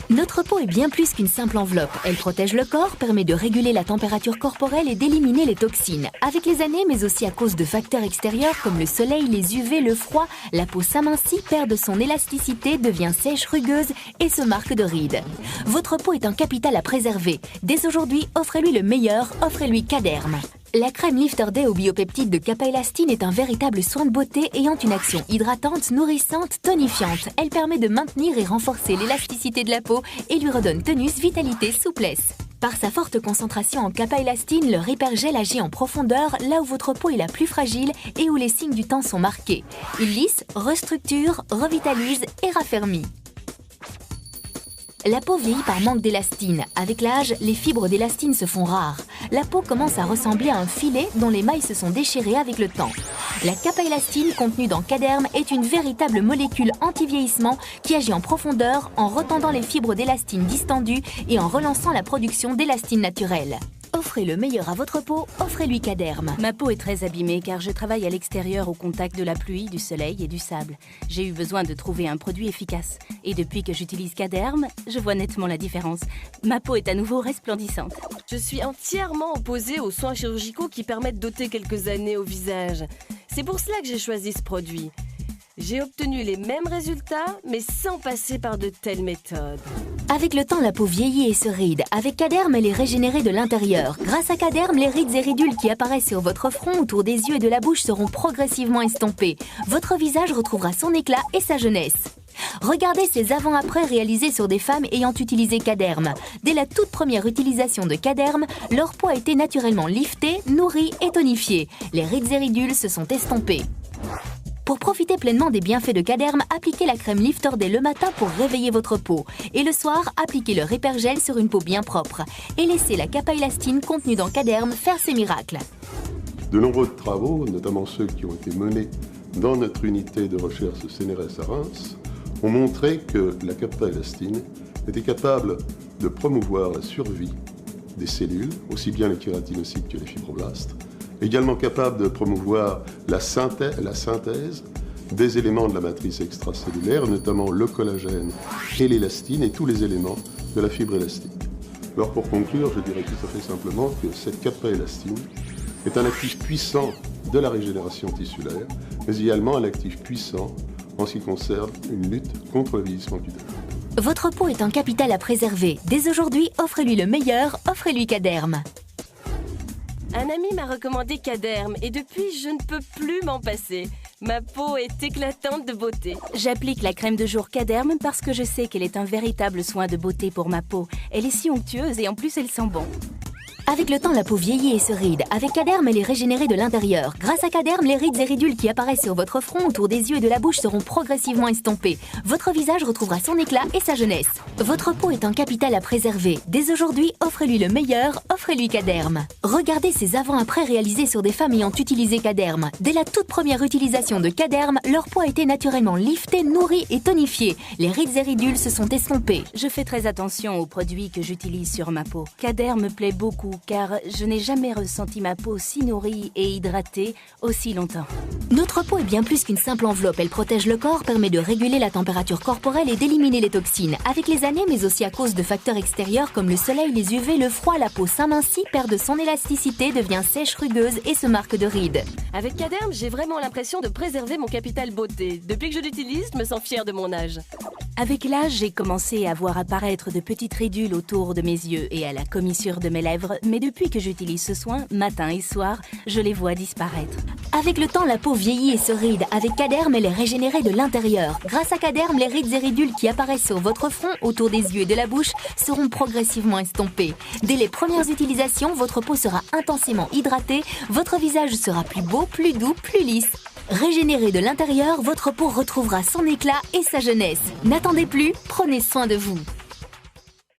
Notre peau est bien plus qu'une simple enveloppe. Elle protège le corps, permet de réguler la température corporelle et d'éliminer les toxines. Avec les années, mais aussi à cause de facteurs extérieurs comme le soleil, les UV, le froid, la peau s'amincit, perd de son élasticité, devient sèche, rugueuse et se marque de rides. Votre peau est un capital à préserver. Dès aujourd'hui, offrez-lui le meilleur, offrez-lui Caderm. La crème Lifter Day aux biopeptides de Kappa-Elastine est un véritable soin de beauté ayant une action hydratante, nourrissante, tonifiante. Elle permet de maintenir et renforcer l'élasticité de la peau et lui redonne tonus, vitalité, souplesse. Par sa forte concentration en Kappa-Elastine, le Repair Gel agit en profondeur là où votre peau est la plus fragile et où les signes du temps sont marqués. Il lisse, restructure, revitalise et raffermit. La peau vieillit par manque d'élastine. Avec l'âge, les fibres d'élastine se font rares. La peau commence à ressembler à un filet dont les mailles se sont déchirées avec le temps. La Kappa-Elastine contenue dans Caderm est une véritable molécule anti-vieillissement qui agit en profondeur en retendant les fibres d'élastine distendues et en relançant la production d'élastine naturelle. Offrez le meilleur à votre peau, offrez-lui Caderm. Ma peau est très abîmée car je travaille à l'extérieur au contact de la pluie, du soleil et du sable. J'ai eu besoin de trouver un produit efficace. Et depuis que j'utilise Caderm, je vois nettement la différence. Ma peau est à nouveau resplendissante. Je suis entièrement opposée aux soins chirurgicaux qui permettent d'ôter quelques années au visage. C'est pour cela que j'ai choisi ce produit. J'ai obtenu les mêmes résultats, mais sans passer par de telles méthodes. Avec le temps, la peau vieillit et se ride. Avec Caderm, elle est régénérée de l'intérieur. Grâce à Caderm, les rides et ridules qui apparaissent sur votre front, autour des yeux et de la bouche seront progressivement estompées. Votre visage retrouvera son éclat et sa jeunesse. Regardez ces avant-après réalisés sur des femmes ayant utilisé Caderm. Dès la toute première utilisation de Caderm, leur peau a été naturellement liftée, nourrie et tonifiée. Les rides et ridules se sont estompées. Pour profiter pleinement des bienfaits de Caderm, appliquez la crème Lifter Day le matin pour réveiller votre peau. Et le soir, appliquez le Repair Gel sur une peau bien propre. Et laissez la Kappa-Elastine contenue dans Caderm faire ses miracles. De nombreux travaux, notamment ceux qui ont été menés dans notre unité de recherche CNRS à Reims, ont montré que la Kappa-Elastine était capable de promouvoir la survie des cellules, aussi bien les kératinocytes que les fibroblastes, également capable de promouvoir la synthèse des éléments de la matrice extracellulaire, notamment le collagène et l'élastine et tous les éléments de la fibre élastique. Alors pour conclure, je dirais tout à fait simplement que cette Kappa-Elastine est un actif puissant de la régénération tissulaire, mais également un actif puissant en ce qui concerne une lutte contre le vieillissement cutané. Votre peau est un capital à préserver. Dès aujourd'hui, offrez-lui le meilleur, offrez-lui Caderm. Un ami m'a recommandé Caderm et depuis, je ne peux plus m'en passer. Ma peau est éclatante de beauté. J'applique la crème de jour Caderm parce que je sais qu'elle est un véritable soin de beauté pour ma peau. Elle est si onctueuse et en plus elle sent bon. Avec le temps, la peau vieillit et se ride. Avec Caderm, elle est régénérée de l'intérieur. Grâce à Caderm, les rides et ridules qui apparaissent sur votre front, autour des yeux et de la bouche seront progressivement estompées. Votre visage retrouvera son éclat et sa jeunesse. Votre peau est un capital à préserver. Dès aujourd'hui, offrez-lui le meilleur, offrez-lui Caderm. Regardez ces avant-après réalisés sur des femmes ayant utilisé Caderm. Dès la toute première utilisation de Caderm, leur peau a été naturellement liftée, nourrie et tonifiée. Les rides et ridules se sont estompées. Je fais très attention aux produits que j'utilise sur ma peau. Caderm me plaît beaucoup car je n'ai jamais ressenti ma peau si nourrie et hydratée aussi longtemps. Notre peau est bien plus qu'une simple enveloppe. Elle protège le corps, permet de réguler la température corporelle et d'éliminer les toxines. Avec les années, mais aussi à cause de facteurs extérieurs comme le soleil, les UV, le froid, la peau s'amincit, perd de son élasticité, devient sèche, rugueuse et se marque de rides. Avec Caderm, j'ai vraiment l'impression de préserver mon capital beauté. Depuis que je l'utilise, je me sens fière de mon âge. Avec l'âge, j'ai commencé à voir apparaître de petites ridules autour de mes yeux et à la commissure de mes lèvres, mais depuis que j'utilise ce soin, matin et soir, je les vois disparaître. Avec le temps, la peau vieillit et se ride. Avec Caderm, elle est régénérée de l'intérieur. Grâce à Caderm, les rides et ridules qui apparaissent sur votre front, autour des yeux et de la bouche, seront progressivement estompées. Dès les premières utilisations, votre peau sera intensément hydratée, votre visage sera plus beau, plus doux, plus lisse. Régénérée de l'intérieur, votre peau retrouvera son éclat et sa jeunesse. N'attendez plus, prenez soin de vous.